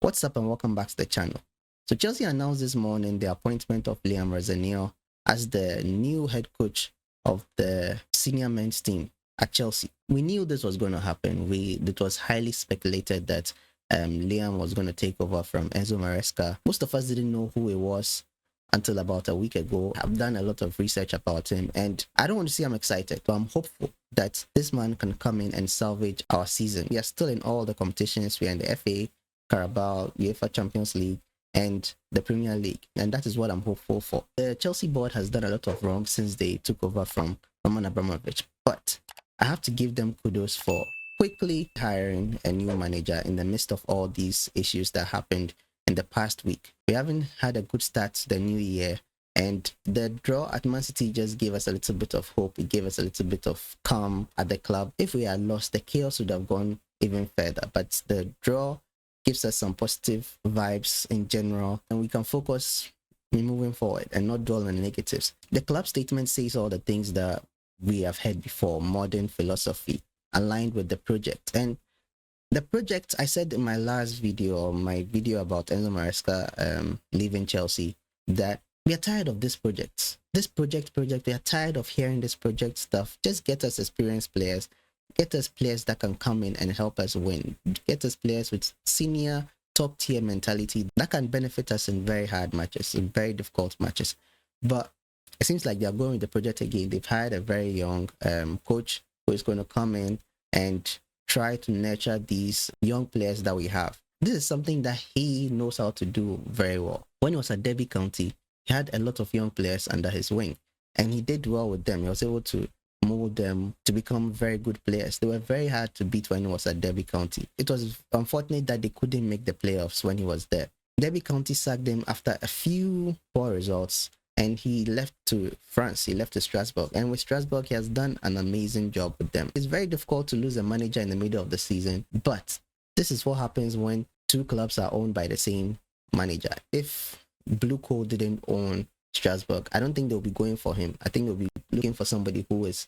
What's up and welcome back to the channel. So Chelsea announced this morning the appointment of Liam Rosenior as the new head coach of the senior men's team at Chelsea. We knew this was going to happen. It was highly speculated that Liam was going to take over from Enzo Maresca. Most of us didn't know who he was until about a week ago. I've done a lot of research about him, and I don't want to say I'm excited, but I'm hopeful that this man can come in and salvage our season. We are still in all the competitions. We are in the FA, Carabao, UEFA Champions League, and the Premier League, and that is what I'm hopeful for. The Chelsea board has done a lot of wrong since they took over from Roman Abramovich, but I have to give them kudos for quickly hiring a new manager in the midst of all these issues that happened in the past week. We haven't had a good start to the new year, and the draw at Man City just gave us a little bit of hope. It gave us a little bit of calm at the club. If we had lost, the chaos would have gone even further, but the draw gives us some positive vibes in general, and we can focus in moving forward and not dwell on the negatives. The club statement says all the things that we have heard before: modern philosophy aligned with the project. And the project, I said in my last video, or my video about Enzo Maresca leaving Chelsea, that we are tired of this project. We are tired of hearing this project stuff. Just get us experienced players. Get us players that can come in and help us win. Get us players with senior, top-tier mentality that can benefit us in very hard matches, in very difficult matches. But it seems like they're going with the project again. They've hired a very young coach who is going to come in and try to nurture these young players that we have. This is something that he knows how to do very well. When he was at Derby County, he had a lot of young players under his wing, and he did well with them. He was able to mold them to become very good players. They were very hard to beat when he was at Derby County. It was unfortunate that they couldn't make the playoffs when he was there. Derby County sacked him after a few poor results, and he left to France. He left to Strasbourg, and with Strasbourg, he has done an amazing job with them. It's very difficult to lose a manager in the middle of the season, but this is what happens when two clubs are owned by the same manager. If Blue Coal didn't own Strasbourg, I don't think they'll be going for him. I think they'll be looking for somebody who is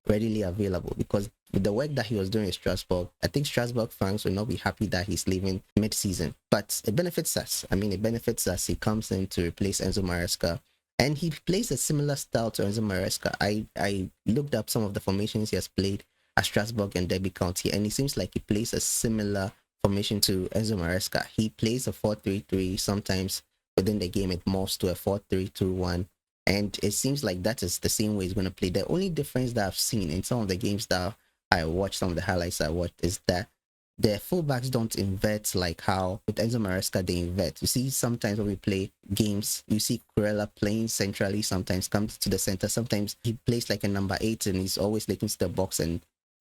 readily available, because with the work that he was doing in Strasbourg, I think Strasbourg fans will not be happy that he's leaving mid-season. But it benefits us. I mean, it benefits us. He comes in to replace Enzo Maresca, and he plays a similar style to Enzo Maresca. I looked up some of the formations he has played at Strasbourg and Derby County, and it seems like he plays a similar formation to Enzo Maresca. He plays a 4-3-3. Sometimes within the game it morphs to a 4-3-2-1, and it seems like that is the same way he's going to play. The only difference that I've seen in some of the games that I watched, some of the highlights I watched, is that the fullbacks don't invert like how with Enzo Maresca they invert. You see, sometimes when we play games, you see Kurela playing centrally, sometimes comes to the center, sometimes he plays like a number 8 and he's always looking to the box and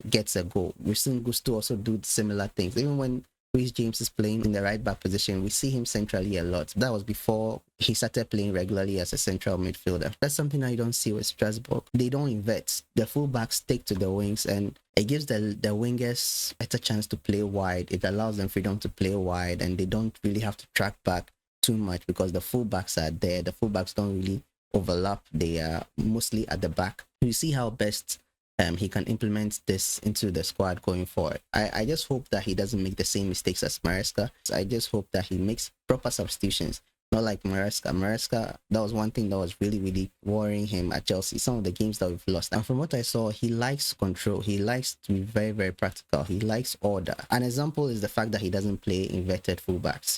gets a goal. We've seen Gusto also do similar things. Even when Reece James is playing in the right back position, we see him centrally a lot. That was before he started playing regularly as a central midfielder. That's something I don't see with Strasbourg. They don't invert. The fullbacks stick to the wings, and it gives the wingers better chance to play wide. It allows them freedom to play wide, and they don't really have to track back too much because the fullbacks are there. The fullbacks don't really overlap. They are mostly at the back. You see how best he can implement this into the squad going forward. I just hope that he doesn't make the same mistakes as Maresca. I just hope that he makes proper substitutions. Not like Maresca. Maresca, that was one thing that was really, really worrying him at Chelsea. Some of the games that we've lost. And from what I saw, he likes control. He likes to be very, very practical. He likes order. An example is the fact that he doesn't play inverted fullbacks.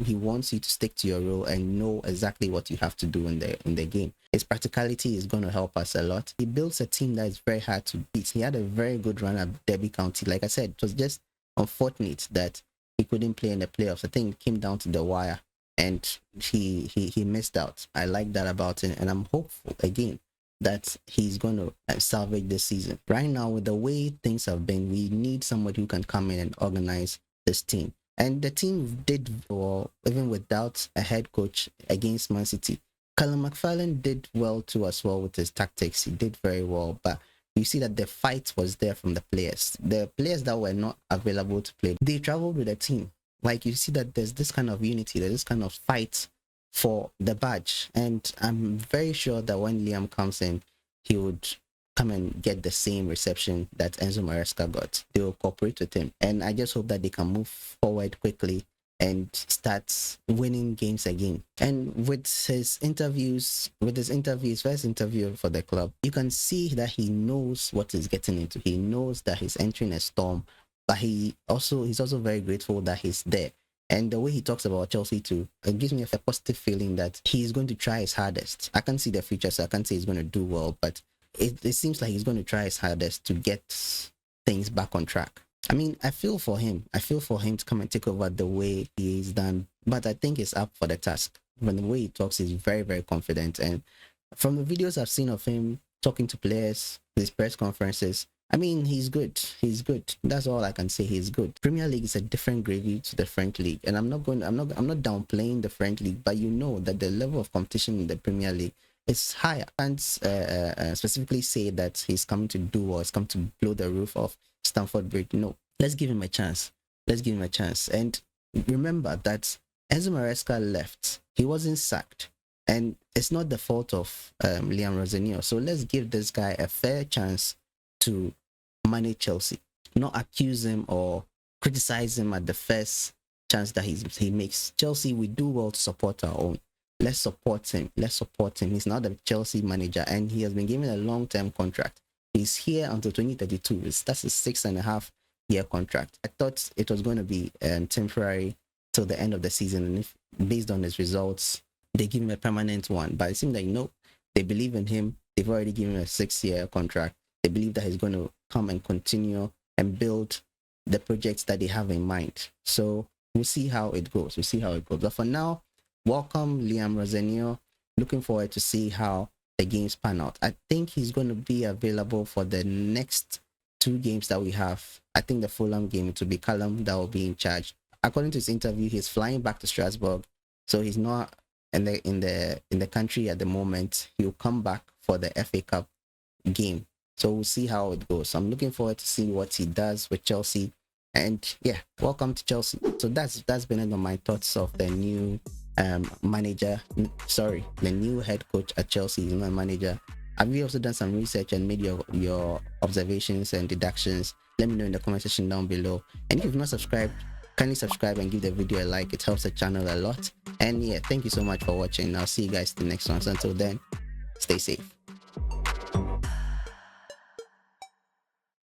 He wants you to stick to your role and know exactly what you have to do in the game. His practicality is going to help us a lot. He builds a team that is very hard to beat. He had a very good run at Derby County. Like I said, it was just unfortunate that he couldn't play in the playoffs. I think it came down to the wire, and he missed out. I like that about him, and I'm hopeful again that he's going to salvage this season. Right now, with the way things have been, we need somebody who can come in and organize this team. And the team did well, even without a head coach against Man City. Callum McFarlane did well too as well with his tactics. He did very well, but you see that the fight was there from the players. The players that were not available to play, they traveled with the team. Like, you see that there's this kind of unity, there's this kind of fight for the badge. And I'm very sure that when Liam comes in, he would come and get the same reception that Enzo Maresca got. They will cooperate with him. And I just hope that they can move forward quickly and start winning games again. And with his interviews, first interview for the club, you can see that he knows what he's getting into. He knows that he's entering a storm, but he's also very grateful that he's there. And the way he talks about Chelsea too, it gives me a positive feeling that he's going to try his hardest. I can't see the future, so I can't say he's going to do well, but it seems like he's going to try his hardest to get things back on track. I mean, I feel for him. I feel for him to come and take over the way he's done, but I think he's up for the task. From the way he talks, he's very, very confident. And from the videos I've seen of him talking to players, his press conferences, I mean, he's good. He's good. That's all I can say. He's good. Premier League is a different gravy to the French League, and I'm not downplaying the French League, but you know that the level of competition in the Premier League is higher. I can't specifically say that he's come to do or he's come to blow the roof off Stamford Bridge. No, let's give him a chance. Let's give him a chance. And remember that Enzo Maresca left. He wasn't sacked. And it's not the fault of Liam Rosenior. So let's give this guy a fair chance to manage Chelsea. Not accuse him or criticize him at the first chance that he makes. Chelsea, we do well to support our own. Let's support him. Let's support him. He's not the Chelsea manager, and he has been given a long-term contract. He's here until 2032. That's a 6.5-year contract. I thought it was going to be temporary till the end of the season, and if based on his results, they give him a permanent one. But it seems like no, they believe in him. They've already given him a 6-year contract. They believe that he's going to come and continue and build the projects that they have in mind. So we'll see how it goes. But for now, welcome Liam Rosenior. Looking forward to see how the games pan out. I think he's going to be available for the next 2 games that we have. I think the Fulham game, it will be Callum that will be in charge. According to his interview, he's flying back to Strasbourg, so he's not in the country at the moment. He'll come back for the FA Cup game. So we'll see how it goes. I'm looking forward to see what he does with Chelsea. And yeah, welcome to Chelsea. So that's been it on my thoughts of the new the new head coach at Chelsea. He's not a manager. Have you also done some research and made your observations and deductions? Let me know in the comment section down below. And if you've not subscribed, kindly subscribe and give the video a like. It helps the channel a lot. And yeah, thank you so much for watching. I'll see you guys in the next one. So until then, stay safe.